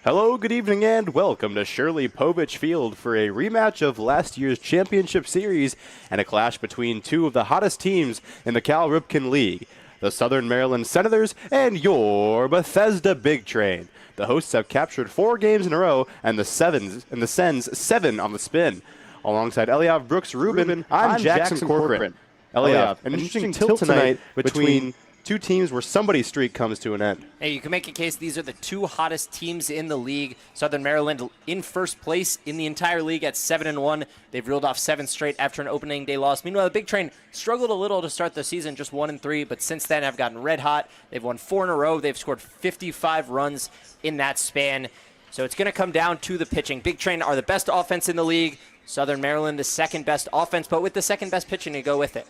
Hello, good evening, and welcome to Shirley Povich Field for a rematch of last year's championship series and a clash between two of the hottest teams in the Cal Ripken League, the Southern Maryland Senators and your Bethesda Big Train. The hosts have captured 4 games in a row and the Sens 7 on the spin. Alongside Eliav Brooks Rubin, I'm Jackson Corcoran. Eliav, an interesting tilt tonight between two teams where somebody's streak comes to an end. Hey, you can make a case these are the 2 hottest teams in the league. Southern Maryland in first place in the entire league at 7-1. They've reeled off 7 straight after an opening day loss. Meanwhile, the Big Train struggled a little to start the season, just 1-3, but since then have gotten red hot. They've won 4 in a row. They've scored 55 runs in that span. So it's going to come down to the pitching. Big Train are the best offense in the league. Southern Maryland the second best offense, but with the second best pitching to go with it.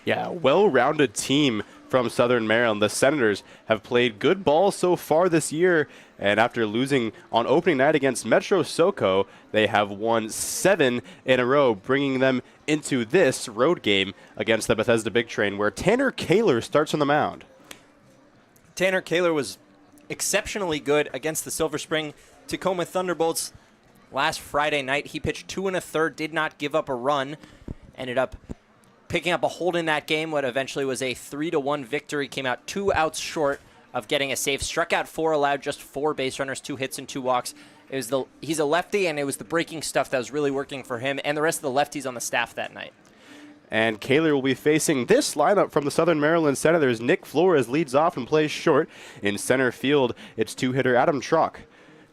Yeah, well-rounded team from Southern Maryland. The Senators have played good ball so far this year, and after losing on opening night against Metro SoCo, they have won 7 in a row, bringing them into this road game against the Bethesda Big Train, where Tanner Kaler starts on the mound. Tanner Kaler was exceptionally good against the Silver Spring Tacoma Thunderbolts last Friday night. He pitched 2 1/3, did not give up a run, ended up picking up a hold in that game, what eventually was a 3-1 victory. Came out 2 outs short of getting a save. Struck out 4, allowed just 4 base runners, 2 hits and 2 walks. He's a lefty, and it was the breaking stuff that was really working for him and the rest of the lefties on the staff that night. And Kaler will be facing this lineup from the Southern Maryland Senators. Nick Flores leads off and plays short. In center field, it's 2-hitter Adam Trock.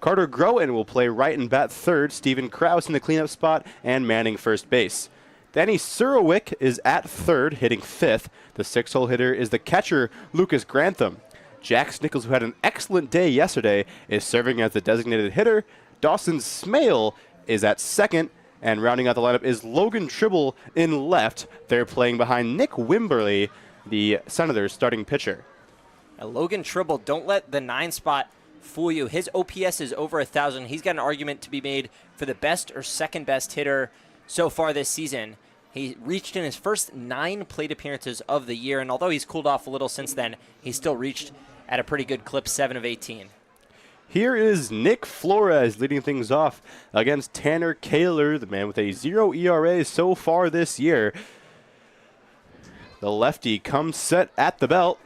Carter Groen will play right and bat third. Stephen Krause in the cleanup spot, and Manning first base. Danny Surowick is at third, hitting 5th. The 6-hole hitter is the catcher, Lucas Grantham. Jax Nichols, who had an excellent day yesterday, is serving as the designated hitter. Dawson Smale is at second, and rounding out the lineup is Logan Tribble in left. They're playing behind Nick Wimberly, the Senators' starting pitcher. Now, Logan Tribble, don't let the 9 spot fool you. His OPS is over 1,000. He's got an argument to be made for the best or second best hitter so far this season. He reached in his first 9 plate appearances of the year, and although he's cooled off a little since then, he's still reached at a pretty good clip, 7 of 18. Here is Nick Flores leading things off against Tanner Kaler, the man with a 0 ERA so far this year. The lefty comes set at the belt.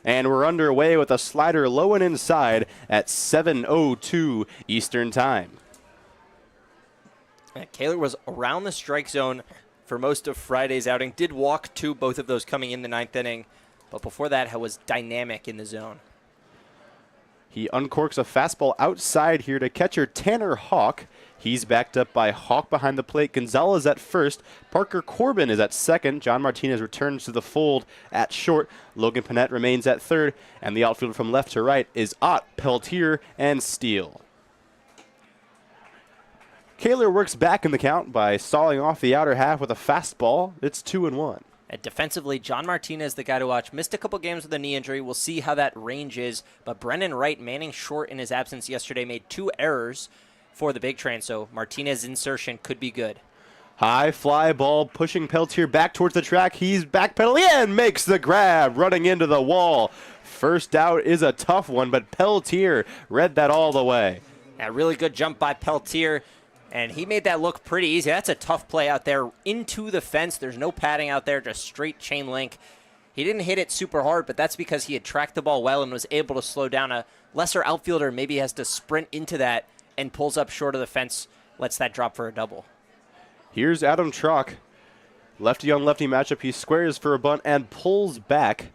And we're underway with a slider low and inside at 7:02 Eastern Time. Kaler was around the strike zone for most of Friday's outing. Did walk 2, both of those coming in the 9th inning. But before that, was dynamic in the zone. He uncorks a fastball outside here to catcher Tanner Hawk. He's backed up by Hawk behind the plate. Gonzalez at first. Parker Corbin is at second. John Martinez returns to the fold at short. Logan Panett remains at third. And the outfield from left to right is Ott, Peltier, and Steele. Kaler works back in the count by sawing off the outer half with a fastball. It's 2-1. Defensively, John Martinez, the guy to watch, missed a couple games with a knee injury. We'll see how that range is. But Brennan Wright, manning short in his absence yesterday, made 2 errors. for the Big Train, so Martinez's insertion could be good. High fly ball pushing Peltier back towards the track. He's backpedaling and makes the grab, running into the wall. First out is a tough one, but Peltier read that all the way. A really good jump by Peltier, and he made that look pretty easy. That's a tough play out there into the fence. There's no padding out there, just straight chain link. He didn't hit it super hard, but that's because he had tracked the ball well and was able to slow down. A lesser outfielder maybe has to sprint into that and pulls up short of the fence, lets that drop for a double. Here's Adam Trock. Lefty on lefty matchup. He squares for a bunt and pulls back.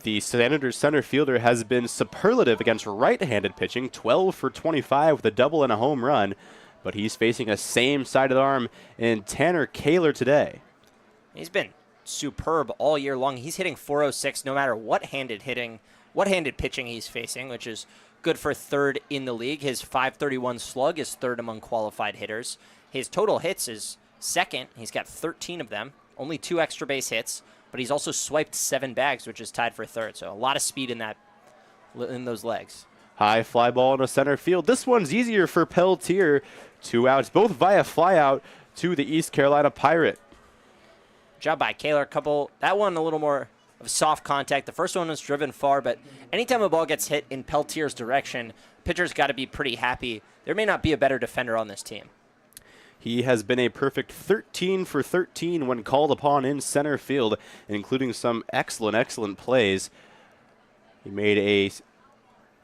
The Senators center fielder has been superlative against right-handed pitching, 12 for 25 with a double and a home run, but he's facing a same-sided arm in Tanner Kaler today. He's been superb all year long. He's hitting .406 no matter what handed pitching he's facing, which is good for third in the league. His .531 slug is third among qualified hitters. His total hits is second. He's got 13 of them, only 2 extra base hits, but he's also swiped 7 bags, which is tied for third. So a lot of speed in those legs. High fly ball into center field. This one's easier for Peltier. 2 outs, both via flyout to the East Carolina Pirate. Job by Kaler. That one a little more of soft contact. The first one was driven far, but anytime a ball gets hit in Peltier's direction, pitcher's got to be pretty happy. There may not be a better defender on this team. He has been a perfect 13 for 13 when called upon in center field, including some excellent plays. He made a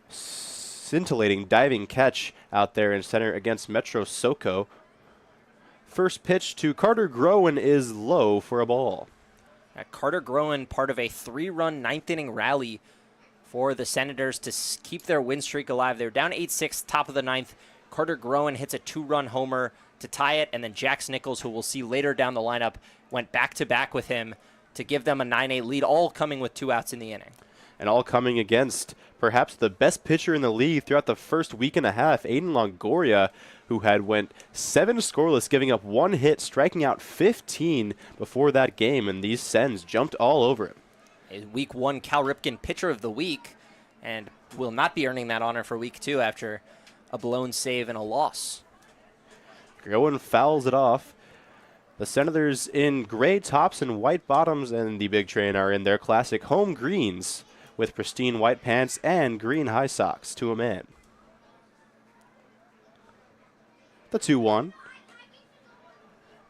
scintillating diving catch out there in center against Metro Soco. First pitch to Carter Groen is low for a ball. Carter Groen, part of a 3-run ninth-inning rally for the Senators to keep their win streak alive. They were down 8-6, top of the ninth. Carter Groen hits a 2-run homer to tie it, and then Jax Nichols, who we'll see later down the lineup, went back-to-back with him to give them a 9-8 lead, all coming with 2 outs in the inning. And all coming against perhaps the best pitcher in the league throughout the first week and a half, Aiden Longoria, who had went 7 scoreless, giving up 1 hit, striking out 15 before that game, and these Sens jumped all over him. A Week 1 Cal Ripken Pitcher of the Week, and will not be earning that honor for Week 2 after a blown save and a loss. Groen fouls it off. The Senators in gray tops and white bottoms, and the Big Train are in their classic home greens with pristine white pants and green high socks to a man. The 2-1.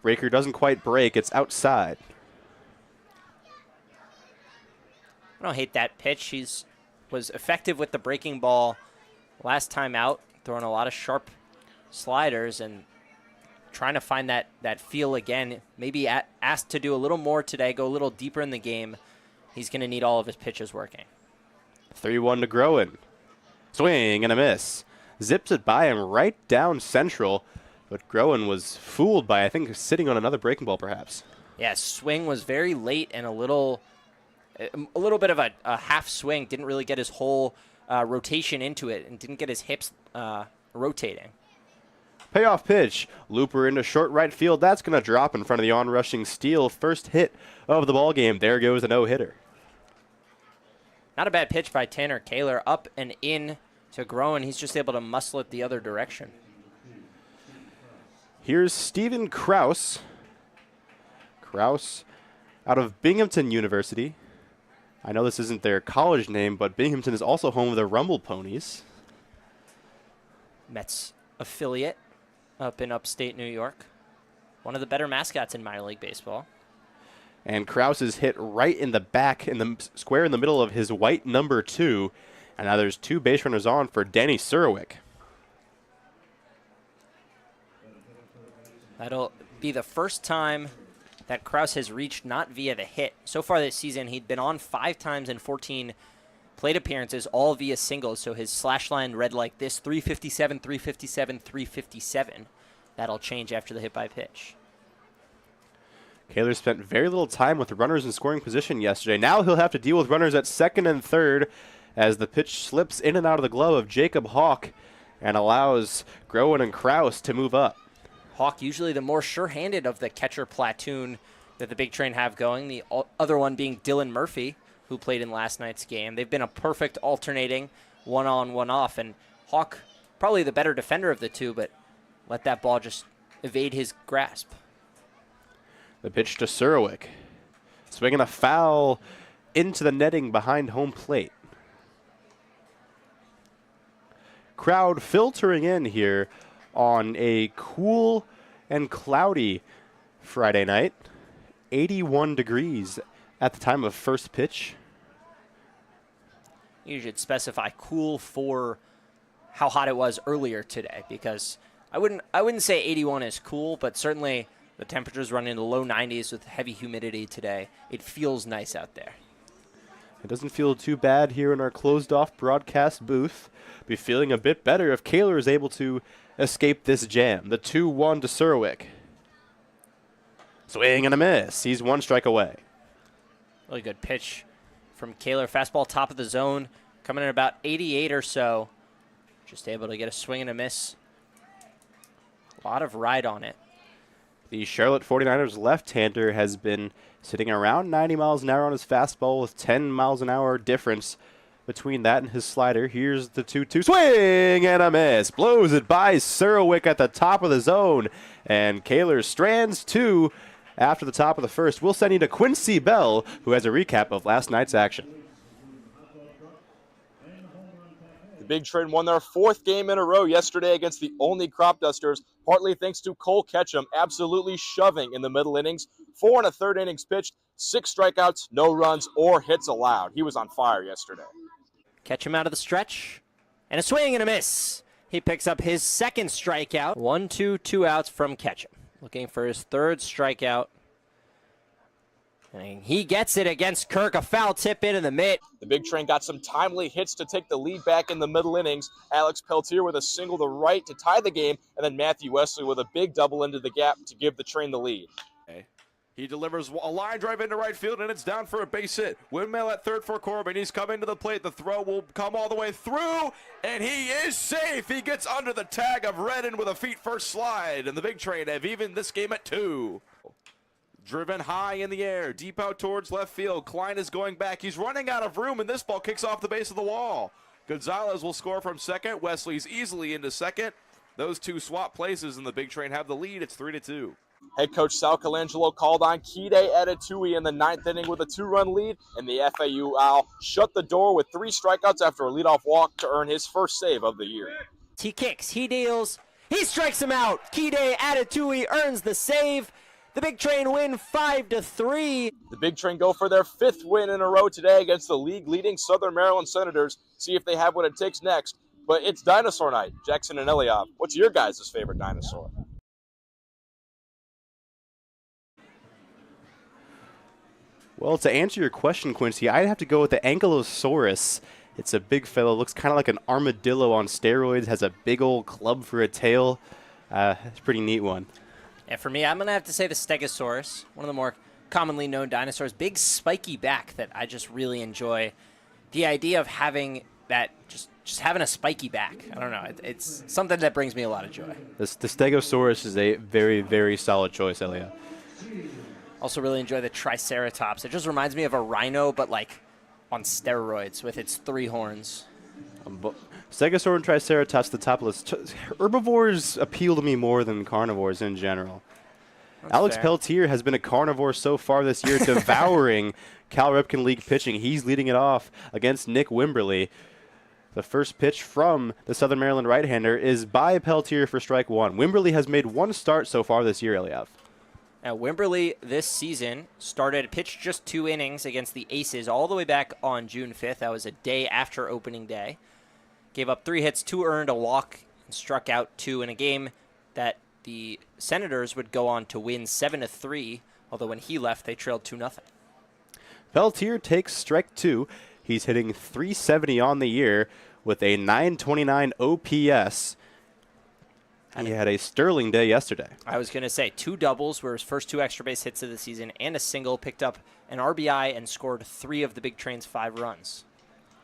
Breaker doesn't quite break. It's outside. I don't hate that pitch. He was effective with the breaking ball last time out, throwing a lot of sharp sliders and trying to find that feel again. Maybe asked to do a little more today, go a little deeper in the game. He's going to need all of his pitches working. 3-1 to Groen. Swing and a miss. Zips it by him right down central. But Groen was fooled by, I think, sitting on another breaking ball perhaps. Yeah, swing was very late and a little bit of a half swing. Didn't really get his whole rotation into it and didn't get his hips rotating. Payoff pitch. Looper into short right field. That's going to drop in front of the on-rushing Steele. First hit of the ball game. There goes a no-hitter. Not a bad pitch by Tanner Kaler. Up and in to Groen. He's just able to muscle it the other direction. Here's Steven Kraus. Kraus out of Binghamton University. I know this isn't their college name, but Binghamton is also home of the Rumble Ponies. Mets affiliate up in upstate New York. One of the better mascots in minor league baseball. And Kraus is hit right in the back, in the square in the middle of his white number 2. And now there's 2 base runners on for Danny Surowick. That'll be the first time that Kraus has reached not via the hit. So far this season, he'd been on 5 times in 14 plate appearances, all via singles. So his slash line read like this: 357, 357, 357. That'll change after the hit by pitch. Kaler spent very little time with runners in scoring position yesterday. Now he'll have to deal with runners at second and third as the pitch slips in and out of the glove of Jacob Hawk and allows Groen and Kraus to move up. Hawk usually the more sure-handed of the catcher platoon that the Big Train have going, the other one being Dylan Murphy, who played in last night's game. They've been a perfect alternating one-on, one-off, and Hawk probably the better defender of the two, but let that ball just evade his grasp. The pitch to Surowick. Swinging a foul into the netting behind home plate. Crowd filtering in here on a cool and cloudy Friday night. 81 degrees at the time of first pitch. You should specify cool for how hot it was earlier today, because I wouldn't say 81 is cool, but certainly the temperatures run in the low 90s with heavy humidity today. It feels nice out there. It doesn't feel too bad here in our closed-off broadcast booth. Be feeling a bit better if Kaler is able to escape this jam. The 2-1 to Surowick. Swing and a miss. He's one strike away. Really good pitch from Kaler. Fastball top of the zone, coming in about 88 or so. Just able to get a swing and a miss. A lot of ride on it. The Charlotte 49ers left-hander has been sitting around 90 miles an hour on his fastball with 10 miles an hour difference between that and his slider. Here's the 2-2 swing and a miss. Blows it by Surowick at the top of the zone. And Kaler strands two after the top of the first. We'll send you to Quincy Bell, who has a recap of last night's action. The Big Train won their fourth game in a row yesterday against the only Crop Dusters, partly thanks to Cole Ketchum absolutely shoving in the middle innings. 4 1/3 innings pitched, 6 strikeouts, no runs or hits allowed. He was on fire yesterday. Ketchum out of the stretch, and a swing and a miss. He picks up his second strikeout. 1-2, 2 outs from Ketchum. Looking for his third strikeout. And he gets it against Kirk. A foul tip into the mitt. The Big Train got some timely hits to take the lead back in the middle innings. Alex Peltier with a single to right to tie the game, and then Matthew Wesley with a big double into the gap to give the Train the lead. He delivers a line drive into right field, and it's down for a base hit. Windmill at third for Corbin. He's coming to the plate. The throw will come all the way through, and he is safe. He gets under the tag of Redden with a feet-first slide, and the Big Train have evened this game at 2. Driven high in the air, deep out towards left field. Klein is going back. He's running out of room, and this ball kicks off the base of the wall. Gonzalez will score from second. Wesley's easily into second. Those two swap places, and the Big Train have the lead. It's 3-2. Head coach Sal Colangelo called on Kide Adetui in the 9th inning with a 2-run lead, and the FAU Owl shut the door with 3 strikeouts after a leadoff walk to earn his first save of the year. He kicks, he deals, he strikes him out. Kide Adetui earns the save. The Big Train win 5-3. The Big Train go for their 5th win in a row today against the league-leading Southern Maryland Senators. See if they have what it takes next. But it's Dinosaur night. Jackson and Eliab, what's your guys' favorite dinosaur? Well, to answer your question, Quincy, I'd have to go with the Ankylosaurus. It's a big fellow, looks kind of like an armadillo on steroids, has a big old club for a tail. It's a pretty neat one. And for me, I'm going to have to say the Stegosaurus, one of the more commonly known dinosaurs. Big spiky back that I just really enjoy. The idea of having that, just having a spiky back. I don't know. It's something that brings me a lot of joy. The Stegosaurus is a very, very solid choice, Elia. Also really enjoy the Triceratops. It just reminds me of a rhino, but like on steroids with its 3 horns. Stegosaur and Triceratops, the top list. Herbivores appeal to me more than carnivores in general. That's Alex fair. Peltier has been a carnivore so far this year, devouring Cal Ripken League pitching. He's leading it off against Nick Wimberly. The first pitch from the Southern Maryland right-hander is by Peltier for strike 1. Wimberly has made 1 start so far this year, Eliav. Now, Wimberly this season pitched just 2 innings against the Aces all the way back on June 5th. That was a day after opening day. Gave up 3 hits, 2 earned, a walk, and struck out 2 in a game that the Senators would go on to win 7-3, although when he left, they trailed 2-0. Peltier takes strike 2. He's hitting .370 on the year with a .929 OPS. He had a sterling day yesterday. I was going to say 2 doubles were his first 2 extra base hits of the season, and a single, picked up an RBI and scored 3 of the Big Train's 5 runs.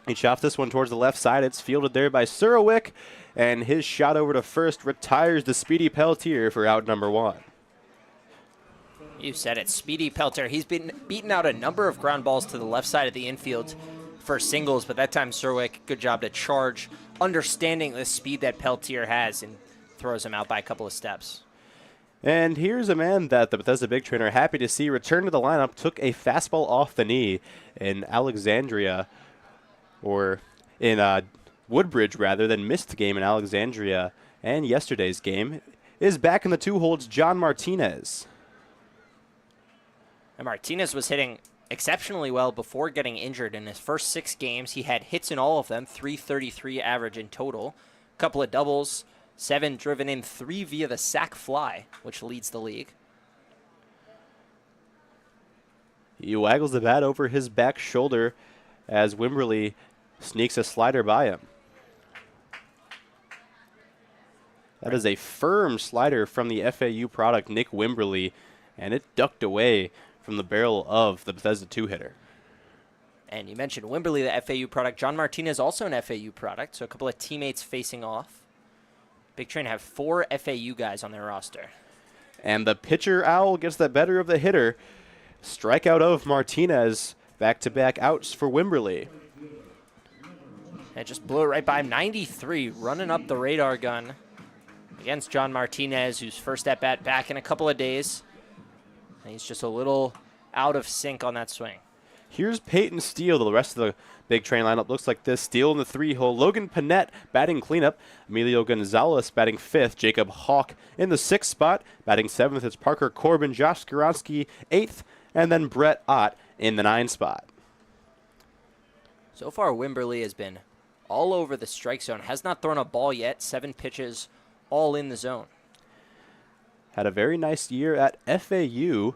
He chopped this one towards the left side. It's fielded there by Surowick, and his shot over to first retires the speedy Peltier for out number 1. You said it, Speedy Peltier. He's been beaten out a number of ground balls to the left side of the infield for singles, but that time Surowick, good job to charge, understanding the speed that Peltier has, and throws him out by a couple of steps. And here's a man that the Bethesda big train are happy to see return to the lineup. Took a fastball off the knee in Alexandria, or in Woodbridge rather, than missed the game in Alexandria. And yesterday's game is back in the 2 holds, John Martinez. And Martinez was hitting exceptionally well before getting injured. In his first 6 games, he had hits in all of them, 333 average in total. A couple of doubles, 7 driven in, 3 via the sac fly, which leads the league. He waggles the bat over his back shoulder as Wimberly sneaks a slider by him. That is a firm slider from the FAU product, Nick Wimberly, and it ducked away from the barrel of the Bethesda 2-hitter. And you mentioned Wimberly, the FAU product. John Martinez, also an FAU product, so a couple of teammates facing off. Big Train have 4 FAU guys on their roster. And the pitcher owl gets the better of the hitter. Strikeout of Martinez, back-to-back outs for Wimberly. And it just blew it right by him. 93, running up the radar gun against John Martinez, whose first at-bat back in a couple of days. And he's just a little out of sync on that swing. Here's Peyton Steele. The rest of the big train lineup looks like this. Steele in the 3-hole. Logan Panette batting cleanup. Emilio Gonzalez batting 5th. Jacob Hawk in the 6th spot. Batting 7th, it's Parker Corbin. Josh Skoronsky 8th. And then Brett Ott in the 9 spot. So far, Wimberly has been all over the strike zone. Has not thrown a ball yet. 7 pitches, all in the zone. Had a very nice year at FAU.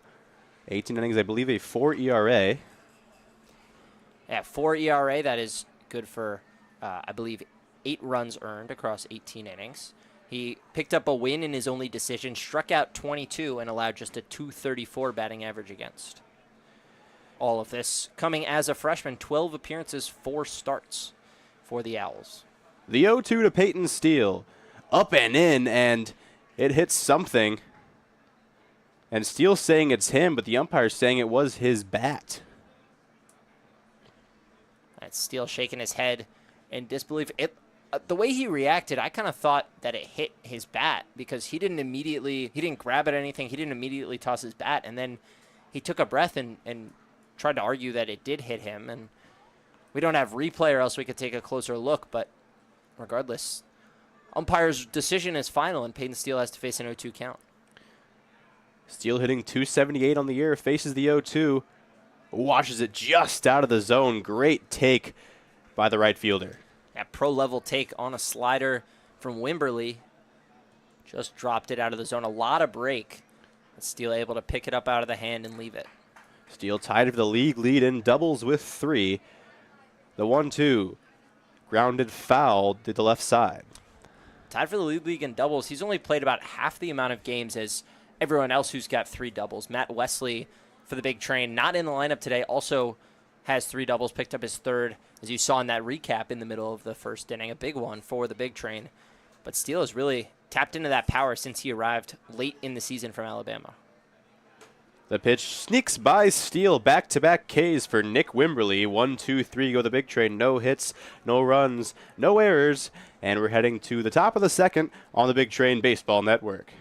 18 innings, I believe, a 4 ERA. Yeah, 4 ERA. That is good for, I believe, 8 runs earned across 18 innings. He picked up a win in his only decision, struck out 22, and allowed just a 234 batting average against. All of this coming as a freshman, 12 appearances, 4 starts for the Owls. The 0-2 to Peyton Steele. Up and in, and it hits something. And Steele saying it's him, but the umpire's saying it was his bat. That's Steele shaking his head in disbelief. The way he reacted, I kind of thought that it hit his bat because he didn't grab at anything. He didn't immediately toss his bat. And then he took a breath and tried to argue that it did hit him. And we don't have replay or else we could take a closer look. But regardless, umpire's decision is final and Peyton Steele has to face an 0-2 count. Steele hitting 278 on the year, faces the 0-2. Washes it just out of the zone. Great take by the right fielder. That pro-level take on a slider from Wimberly. Just dropped it out of the zone. A lot of break. Steele able to pick it up out of the hand and leave it. Steele tied for the league lead in doubles with 3. The 1-2. Grounded foul to the left side. Tied for the league in doubles. He's only played about half the amount of games as everyone else who's got 3 doubles. Matt Wesley for the Big Train, not in the lineup today, also has 3 doubles, picked up his 3rd, as you saw in that recap in the middle of the first inning, a big one for the Big Train. But Steele has really tapped into that power since he arrived late in the season from Alabama. The pitch sneaks by Steele. Back-to-back Ks for Nick Wimberly. 1-2-3 go the Big Train. No hits, no runs, no errors. And we're heading to the top of the 2nd on the Big Train Baseball Network.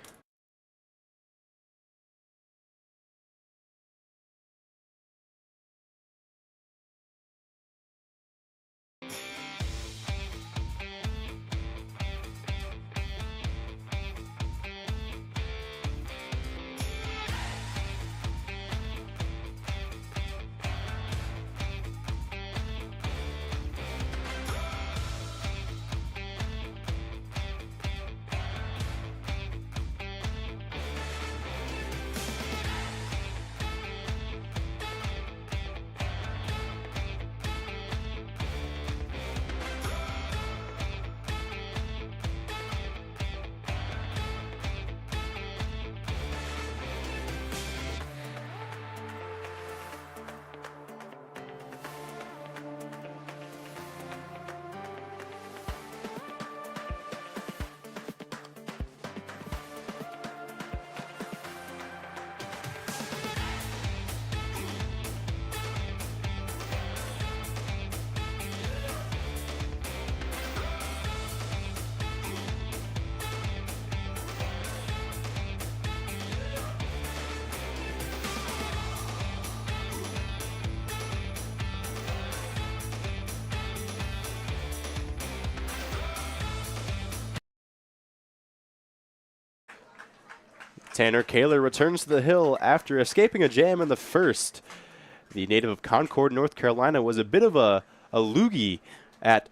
Tanner Kaler returns to the hill after escaping a jam in the first. The native of Concord, North Carolina, was a bit of a loogie at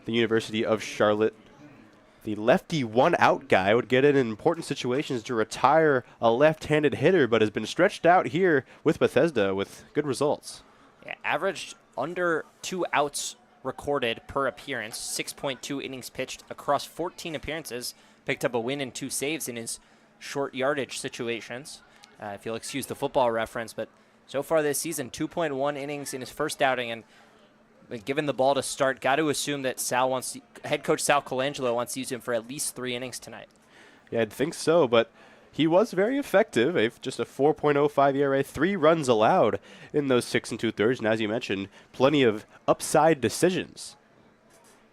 the University of Charlotte. The lefty one-out guy would get in important situations to retire a left-handed hitter, but has been stretched out here with Bethesda with good results. Yeah, averaged under 2 outs recorded per appearance, 6.2 innings pitched across 14 appearances, picked up a win and 2 saves in his short yardage situations. If you'll excuse the football reference, but so far this season, 2.1 innings in his first outing, and given the ball to start, got to assume that head coach Sal Colangelo wants to use him for at least 3 innings tonight. Yeah, I'd think so, but he was very effective. Just a 4.05 ERA, 3 runs allowed in those 6 2/3, and as you mentioned, plenty of upside decisions.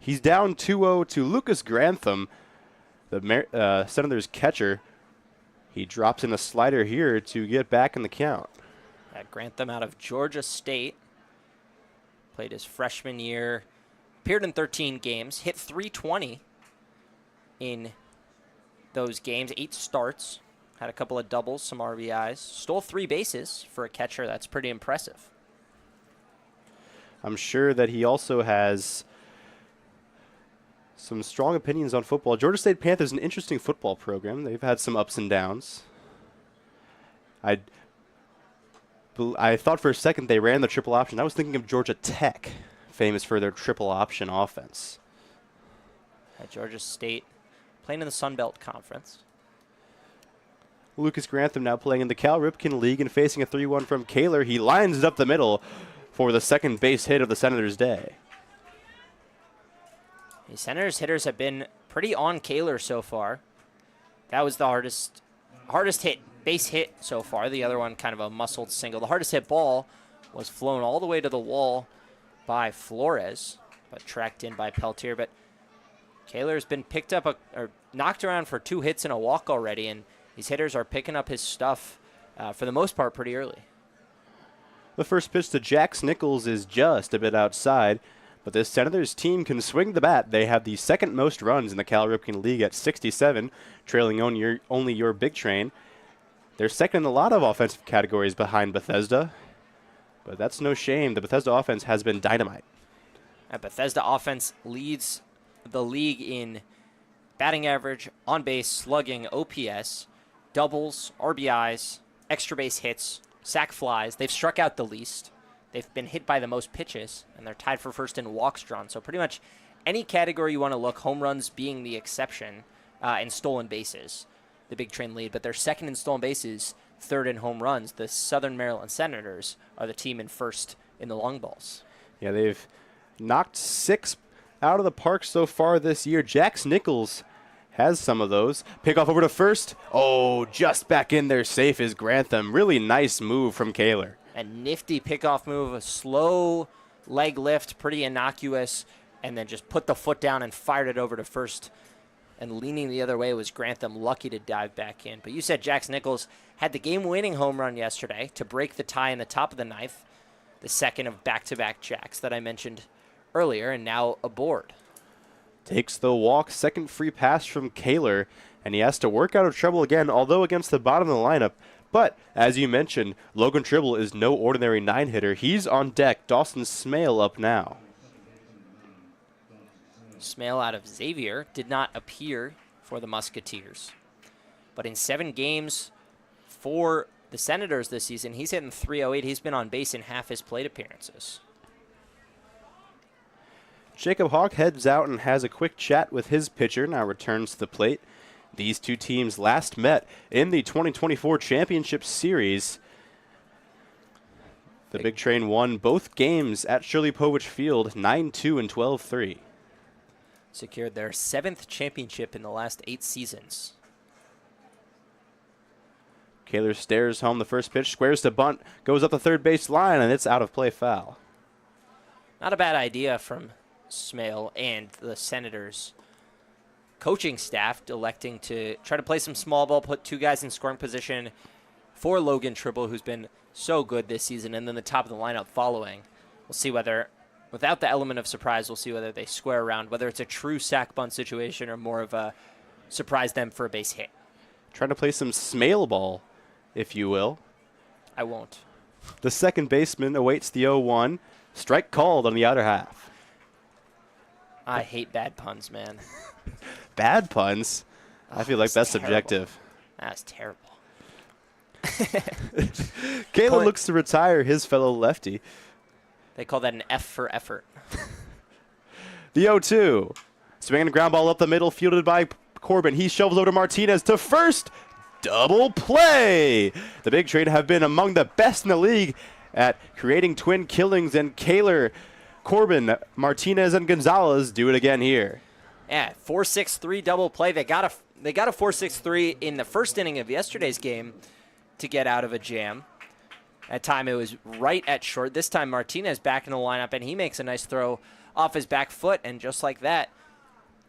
He's down 2-0 to Lucas Grantham, the Senators catcher. He drops in a slider here to get back in the count. Grantham out of Georgia State. Played his freshman year. Appeared in 13 games. Hit .320 in those games. 8 starts. Had a couple of doubles, some RBIs. Stole 3 bases for a catcher. That's pretty impressive. I'm sure that he also has some strong opinions on football. Georgia State Panthers, an interesting football program. They've had some ups and downs. I thought for a second they ran the triple option. I was thinking of Georgia Tech, famous for their triple option offense. At Georgia State, playing in the Sun Belt Conference. Lucas Grantham now playing in the Cal Ripken League and facing a 3-1 from Kaler. He lines it up the middle for the second base hit of the Senators' day. The Senators hitters have been pretty on Kaler so far. That was the hardest hit, base hit so far. The other one kind of a muscled single. The hardest hit ball was flown all the way to the wall by Flores, but tracked in by Peltier. But Kaler's been picked up or knocked around for 2 hits and a walk already, and these hitters are picking up his stuff for the most part pretty early. The first pitch to Jax Nichols is just a bit outside. But this Senators team can swing the bat. They have the second most runs in the Cal Ripken League at 67, trailing only your Big Train. They're second in a lot of offensive categories behind Bethesda, but that's no shame. The Bethesda offense has been dynamite. Bethesda offense leads the league in batting average, on base, slugging, OPS, doubles, RBIs, extra base hits, sac flies. They've struck out the least. They've been hit by the most pitches, and they're tied for first in walks drawn. So pretty much any category you want to look, home runs being the exception, and stolen bases, the Big Train lead. But they're second in stolen bases, third in home runs. The Southern Maryland Senators are the team in first in the long balls. Yeah, they've knocked 6 out of the park so far this year. Jax Nichols has some of those. Pickoff over to first. Oh, just back in there safe is Grantham. Really nice move from Kaler. A nifty pickoff move, a slow leg lift, pretty innocuous, and then just put the foot down and fired it over to first. And leaning the other way was Grantham, lucky to dive back in. But you said Jax Nichols had the game-winning home run yesterday to break the tie in the top of the ninth, the second of back-to-back jacks that I mentioned earlier, and now aboard. Takes the walk, second free pass from Kaler, and he has to work out of trouble again, although against the bottom of the lineup. But, as you mentioned, Logan Tribble is no ordinary 9-hitter. He's on deck. Dawson Smale up now. Smale out of Xavier did not appear for the Musketeers. But in 7 games for the Senators this season, he's hitting .308. He's been on base in half his plate appearances. Jacob Hawk heads out and has a quick chat with his pitcher, now returns to the plate. These two teams last met in the 2024 Championship Series. The Big Train won both games at Shirley Povich Field, 9-2 and 12-3. Secured their 7th championship in the last 8 seasons. Kaler stares home the first pitch, squares to bunt, goes up the third base line, and it's out of play foul. Not a bad idea from Smale and the Senators coaching staff electing to try to play some small ball, put 2 guys in scoring position for Logan Tribble, who's been so good this season, and then the top of the lineup following. We'll see whether, without the element of surprise, we'll see whether they square around, whether it's a true sack bunt situation or more of a surprise them for a base hit. trying to play some smale ball, if you will. I won't. The second baseman awaits the 0-1. Strike called on the outer half. I hate bad puns, man. Bad puns? I feel like that's terrible. subjective. That's terrible. Kayla Point. looks to retire his fellow lefty. They call that an F for effort. The 0-2. Swinging a ground ball up the middle, fielded by Corbin. He shovels over to Martinez to first. Double play. The Big Train have been among the best in the league at creating twin killings, and Kaler, Corbin, Martinez, and Gonzalez do it again here. Yeah, 4-6-3 double play. They got a 4-6-3 in the first inning of yesterday's game to get out of a jam. That time it was right at short. This time Martinez back in the lineup, and he makes a nice throw off his back foot, and just like that,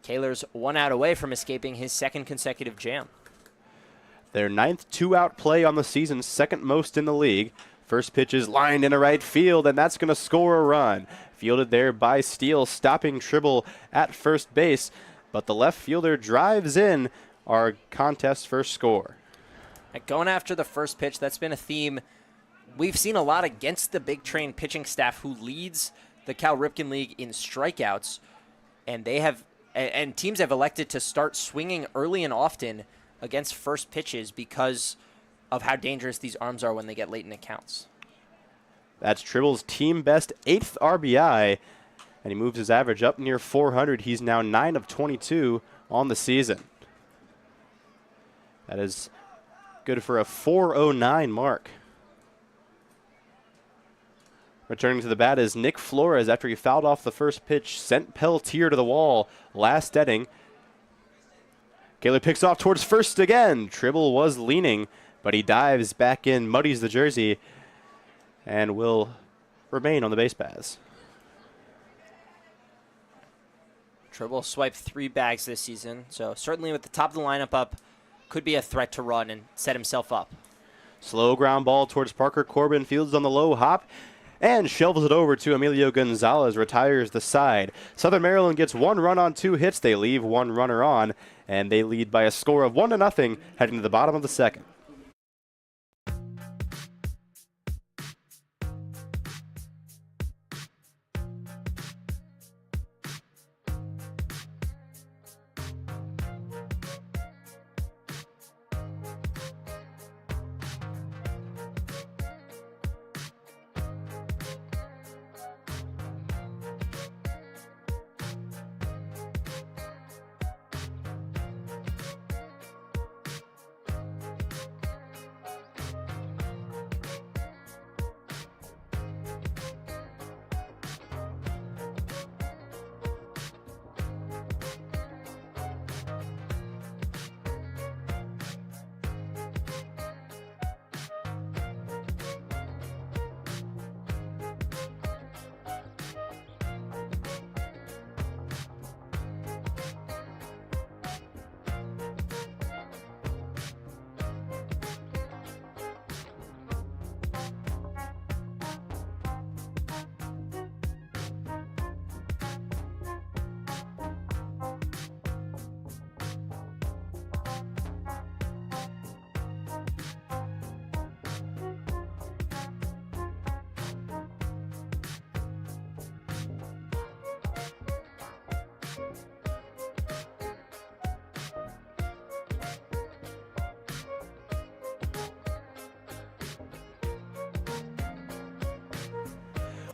Kaler's 1 out away from escaping his second consecutive jam. Their 9th 2-out play on the season, second most in the league. First pitch is lined into right field, and that's going to score a run. Fielded there by Steele, stopping Tribble at first base, but the left fielder drives in our contest's first score. Going after the first pitch, that's been a theme we've seen a lot against the Big Train pitching staff, who leads the Cal Ripken League in strikeouts, and teams have elected to start swinging early and often against first pitches because of how dangerous these arms are when they get late in accounts. That's Tribble's team best 8th RBI, and he moves his average up near 400. He's now 9 of 22 on the season. That is good for a 4.09 mark. Returning to the bat is Nick Flores after he fouled off the first pitch, sent Pelletier to the wall last inning. Kaler picks off towards first again. Tribble was leaning, but he dives back in, muddies the jersey, and will remain on the base paths. Tribble swiped 3 bags this season, so certainly with the top of the lineup up, could be a threat to run and set himself up. Slow ground ball towards Parker Corbin, fields on the low hop, and shovels it over to Emilio Gonzalez, retires the side. Southern Maryland gets 1 run on 2 hits. They leave 1 runner on, and they lead by a score of 1-0 heading to the bottom of the second.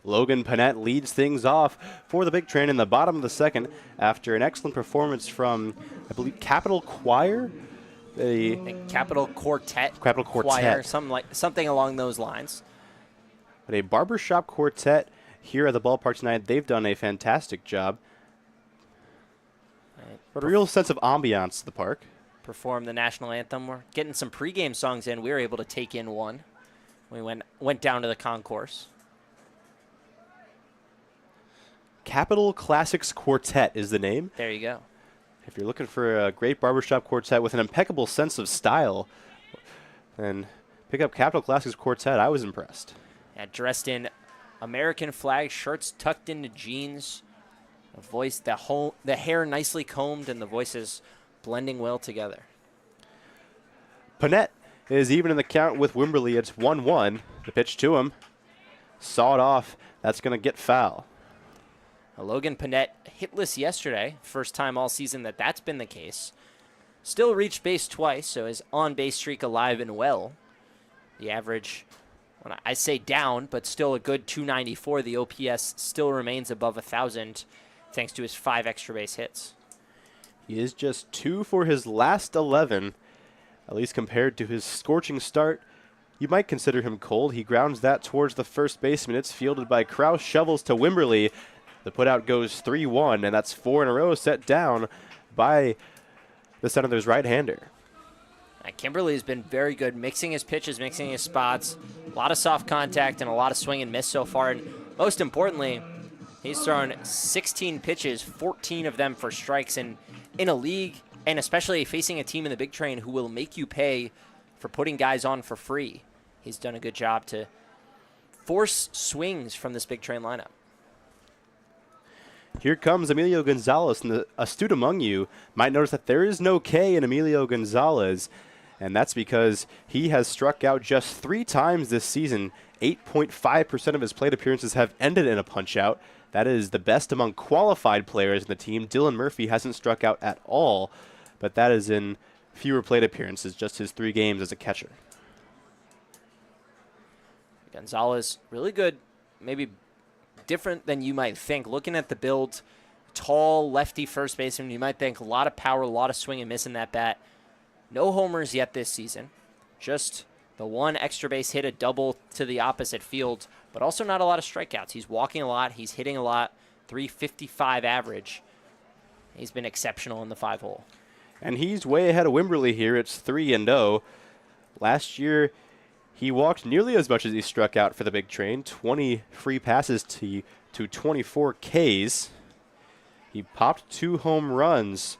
Logan Panett leads things off for the Big Train in the bottom of the second after an excellent performance from, I believe, Capital Choir? Capital Quartet. Capital Quartet. Choir, something along those lines. But a barbershop quartet here at the ballpark tonight. They've done a fantastic job. But a real sense of ambiance to the park. Perform the national anthem. We're getting some pregame songs in. We were able to take in one. We went down to the concourse. Capital Classics Quartet is the name. There you go. If you're looking for a great barbershop quartet with an impeccable sense of style, then pick up Capital Classics Quartet. I was impressed. Yeah, dressed in American flag shirts, tucked into jeans, the hair nicely combed, and the voices blending well together. Panett is even in the count with Wimberley. It's 1-1. The pitch to him. Sawed off. That's going to get foul. Logan Panett hitless yesterday. First time all season that's been the case. Still reached base twice, so his on-base streak alive and well. The average, well, I say down, but still a good 294. The OPS still remains above 1,000 thanks to his 5 extra base hits. He is just 2 for his last 11, at least compared to his scorching start. You might consider him cold. He grounds that towards the first baseman. It's fielded by Kraus, shovels to Wimberley. The putout goes 3-1, and that's 4 in a row set down by the Senators' right-hander. Kimberly has been very good, mixing his pitches, mixing his spots. A lot of soft contact and a lot of swing and miss so far. And most importantly, he's thrown 16 pitches, 14 of them for strikes. And in a league, and especially facing a team in the Big Train who will make you pay for putting guys on for free, he's done a good job to force swings from this Big Train lineup. Here comes Emilio Gonzalez, and the astute among you might notice that there is no K in Emilio Gonzalez, and that's because he has struck out just 3 times this season. 8.5% of his plate appearances have ended in a punch-out. That is the best among qualified players in the team. Dylan Murphy hasn't struck out at all, but that is in fewer plate appearances, just his 3 games as a catcher. Gonzalez, really good, maybe different than you might think. Looking at the build, tall lefty first baseman, you might think a lot of power, a lot of swing and miss in that bat. No homers yet this season. Just the 1 extra base hit, a double to the opposite field, but also not a lot of strikeouts. He's walking a lot, he's hitting a lot, 355 average. He's been exceptional in the 5-hole. And he's way ahead of Wimberley here. It's 3-0. Last year, he walked nearly as much as he struck out for the Big Train, 20 free passes to 24 Ks. He popped 2 home runs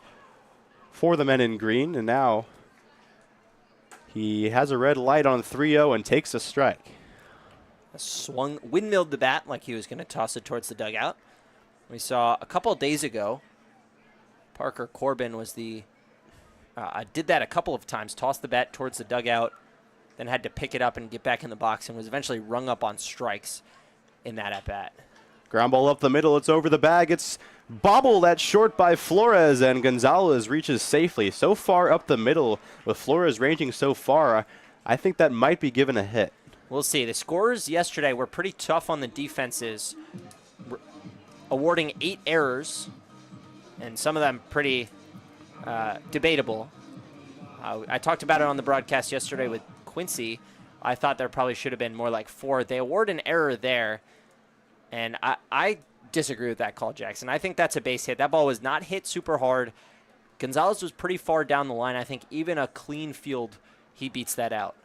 for the men in green, and now he has a red light on 3-0 and takes a strike. Swung, windmilled the bat like he was going to toss it towards the dugout. We saw a couple of days ago, Parker Corbin was did that a couple of times, tossed the bat towards the dugout, then had to pick it up and get back in the box, and was eventually rung up on strikes in that at-bat. Ground ball up the middle. It's over the bag. It's bobbled at short by Flores, and Gonzalez reaches safely. So far up the middle, with Flores ranging so far, I think that might be given a hit. We'll see. The scores yesterday were pretty tough on the defenses, awarding 8 errors, and some of them pretty debatable. I talked about it on the broadcast yesterday with Quincy. I thought there probably should have been more like 4. They award an error there, and I disagree with that call, Jackson. I think that's a base hit. That ball was not hit super hard. Gonzalez was pretty far down the line. I think even a clean field, he beats that out.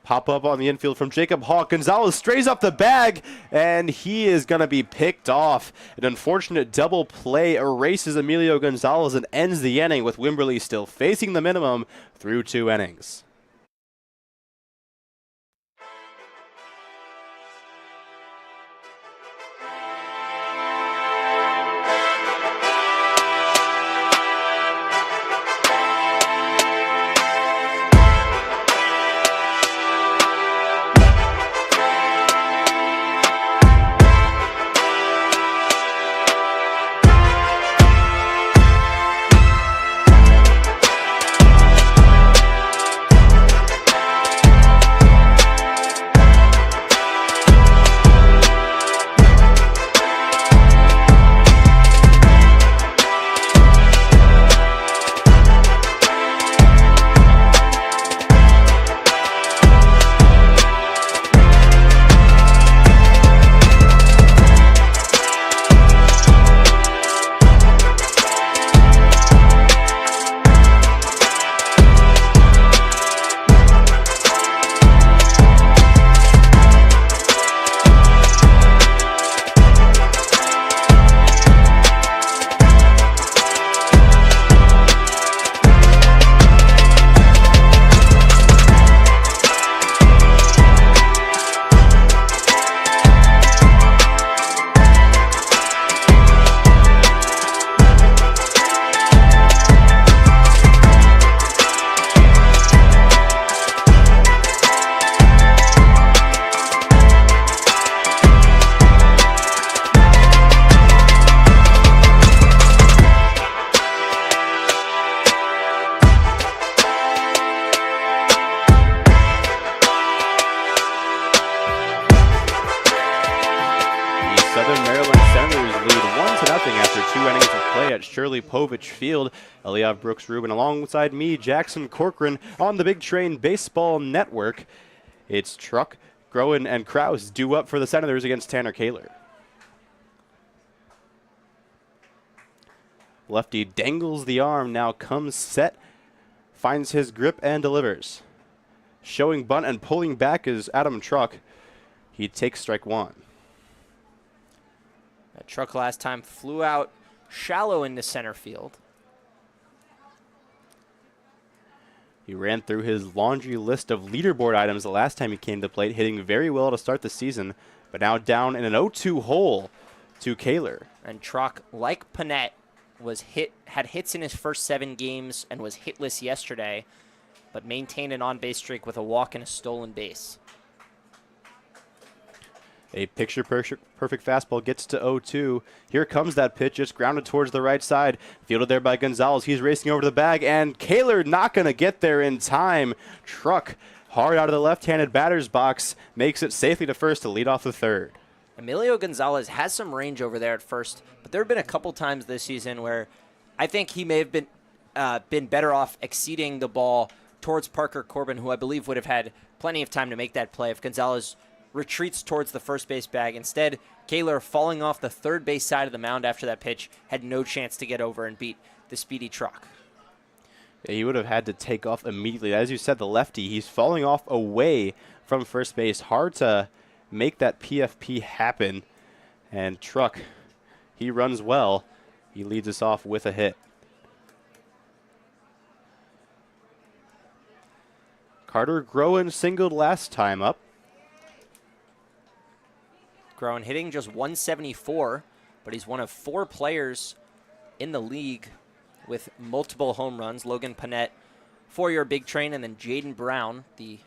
Pop up on the infield from Jacob Hawk. Gonzalez strays up the bag, and he is going to be picked off. An unfortunate double play erases Emilio Gonzalez and ends the inning, with Wimberley still facing the minimum through 2 innings. Povich Field. Eliav Brooks Rubin alongside me, Jackson Corcoran, on the Big Train Baseball Network. It's Truck, Groen, and Kraus due up for the Senators against Tanner Kaler. Lefty dangles the arm, now comes set, finds his grip and delivers. Showing bunt and pulling back is Adam Truck. He takes strike one. That Truck last time flew out shallow into center field. He ran through his laundry list of leaderboard items the last time he came to the plate, hitting very well to start the season, but now down in an 0-2 hole to Kaler. And Truck, like Panette, had hits in his first 7 games and was hitless yesterday, but maintained an on-base streak with a walk and a stolen base. A picture-perfect fastball gets to 0-2. Here comes that pitch, just grounded towards the right side. Fielded there by Gonzalez. He's racing over to the bag, and Kaler not going to get there in time. Truck, hard out of the left-handed batter's box, makes it safely to first to lead off the third. Emilio Gonzalez has some range over there at first, but there have been a couple times this season where I think he may have been better off exceeding the ball towards Parker Corbin, who I believe would have had plenty of time to make that play if Gonzalez retreats towards the first base bag. Instead, Kaler, falling off the third base side of the mound after that pitch, had no chance to get over and beat the speedy Truck. Yeah, he would have had to take off immediately. As you said, the lefty, he's falling off away from first base. Hard to make that PFP happen. And Truck, he runs well. He leads us off with a hit. Carter Groen singled last time up. Groen hitting just 174, but he's one of 4 players in the league with multiple home runs. Logan Panette, 4-year Big Train, and then Jaden Brown, the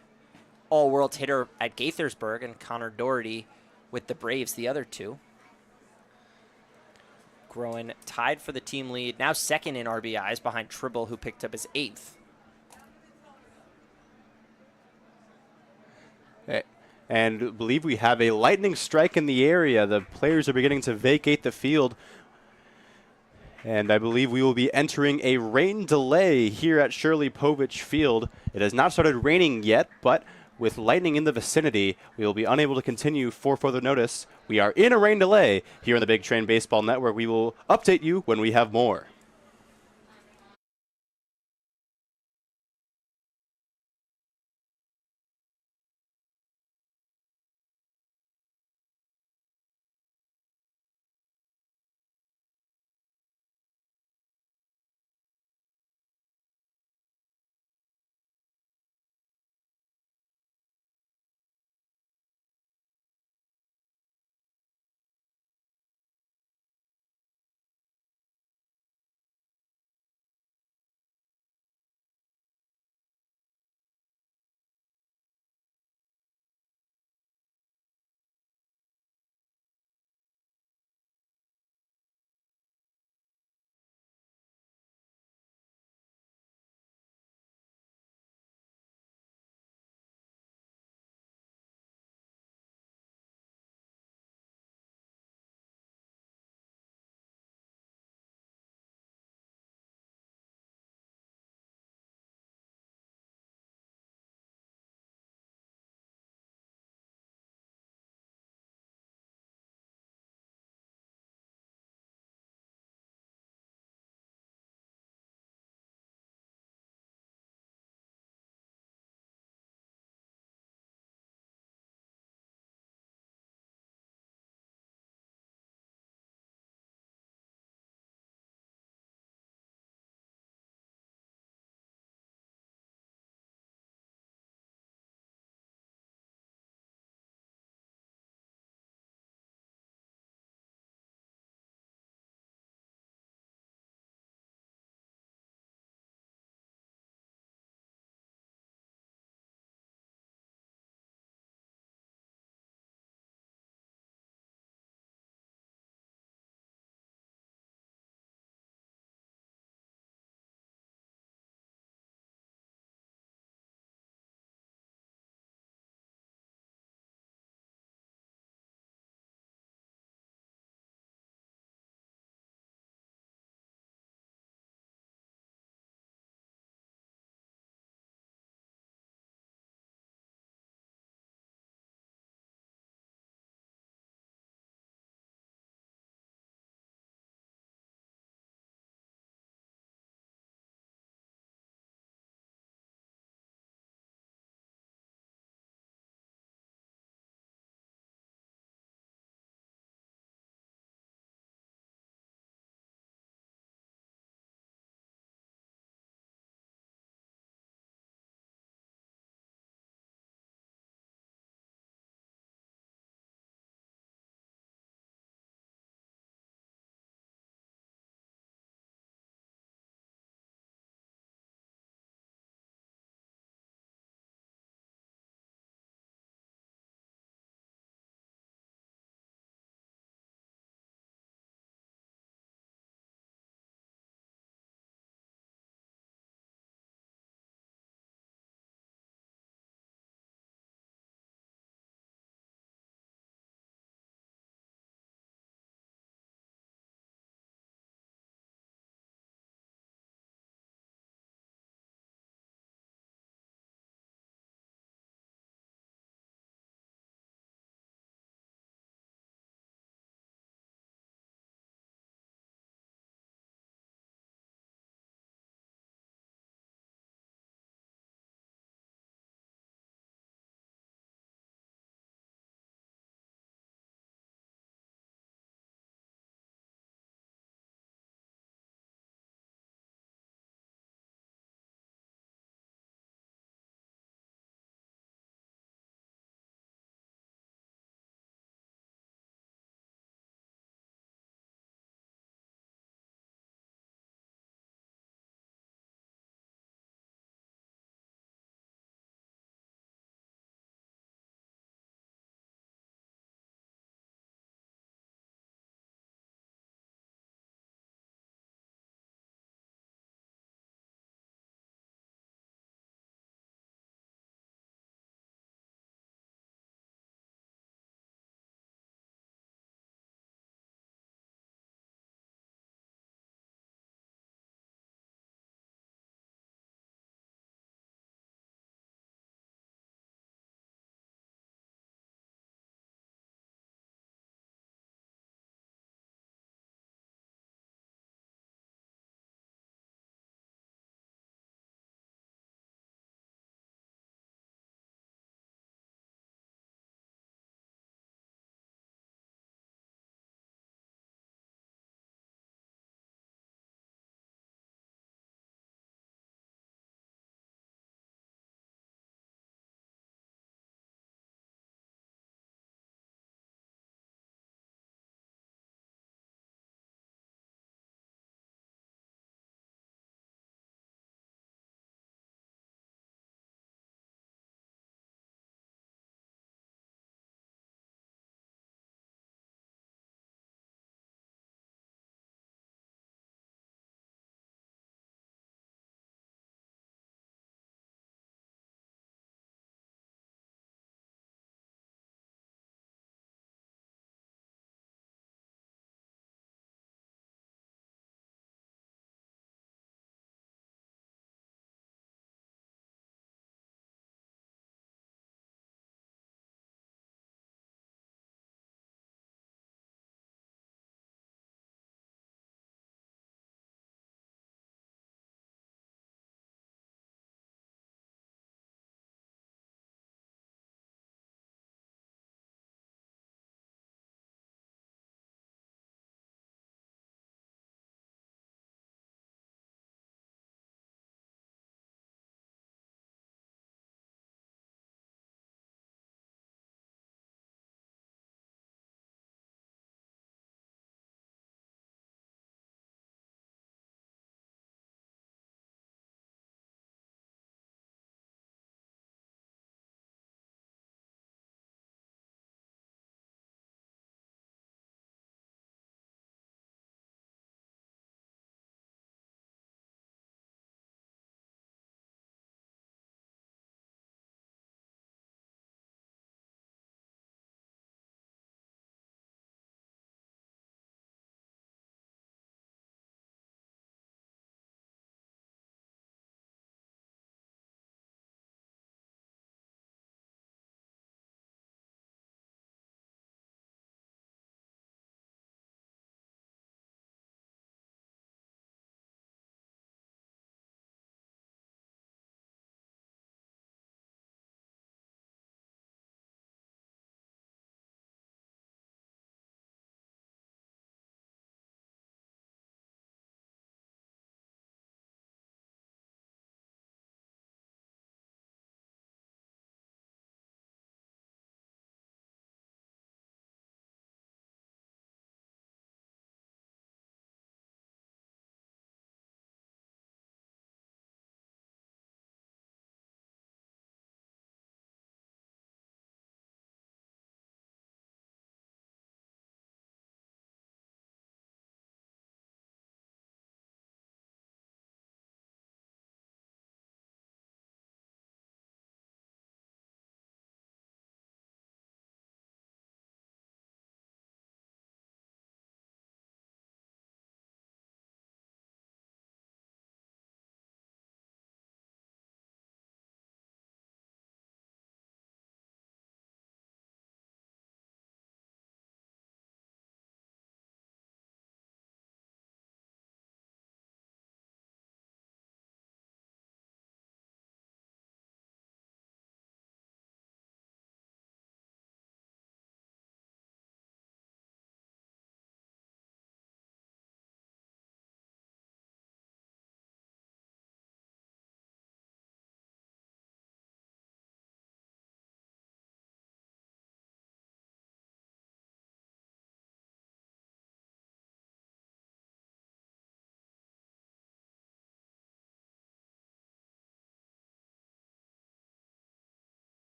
all-world hitter at Gaithersburg, and Connor Doherty with the Braves, the other 2. Groen tied for the team lead, now second in RBIs behind Tribble, who picked up his 8th. And believe we have a lightning strike in the area. The players are beginning to vacate the field. And I believe we will be entering a rain delay here at Shirley Povich Field. It has not started raining yet, but with lightning in the vicinity, we will be unable to continue for further notice. We are in a rain delay here on the Big Train Baseball Network. We will update you when we have more.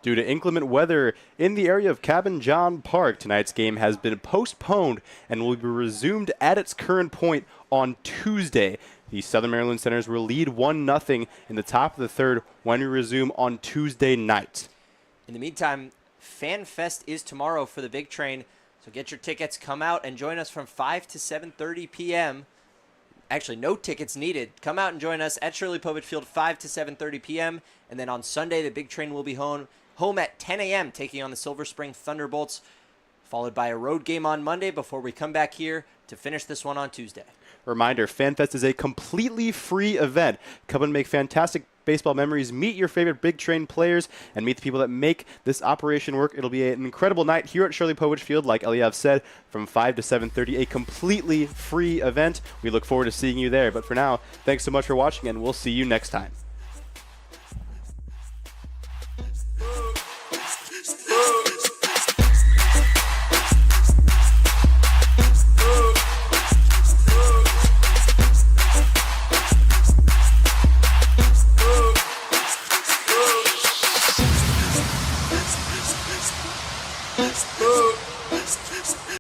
Due to inclement weather in the area of Cabin John Park, tonight's game has been postponed and will be resumed at its current point on Tuesday. The Southern Maryland Senators will lead 1-0 in the top of the third when we resume on Tuesday night. In the meantime, Fan Fest is tomorrow for the Big Train, so get your tickets, come out and join us from 5 to 7:30 p.m. Actually, no tickets needed. Come out and join us at Shirley Povich Field 5 to 7:30 p.m. And then on Sunday, the Big Train will be home at 10 a.m. taking on the Silver Spring Thunderbolts, followed by a road game on Monday before we come back here to finish this one on Tuesday. Reminder, FanFest is a completely free event. Come and make fantastic baseball memories, meet your favorite Big Train players, and meet the people that make this operation work. It'll be an incredible night here at Shirley Povich Field, like Eliav said, from 5 to 7:30, a completely free event. We look forward to seeing you there. But for now, thanks so much for watching, and we'll see you next time.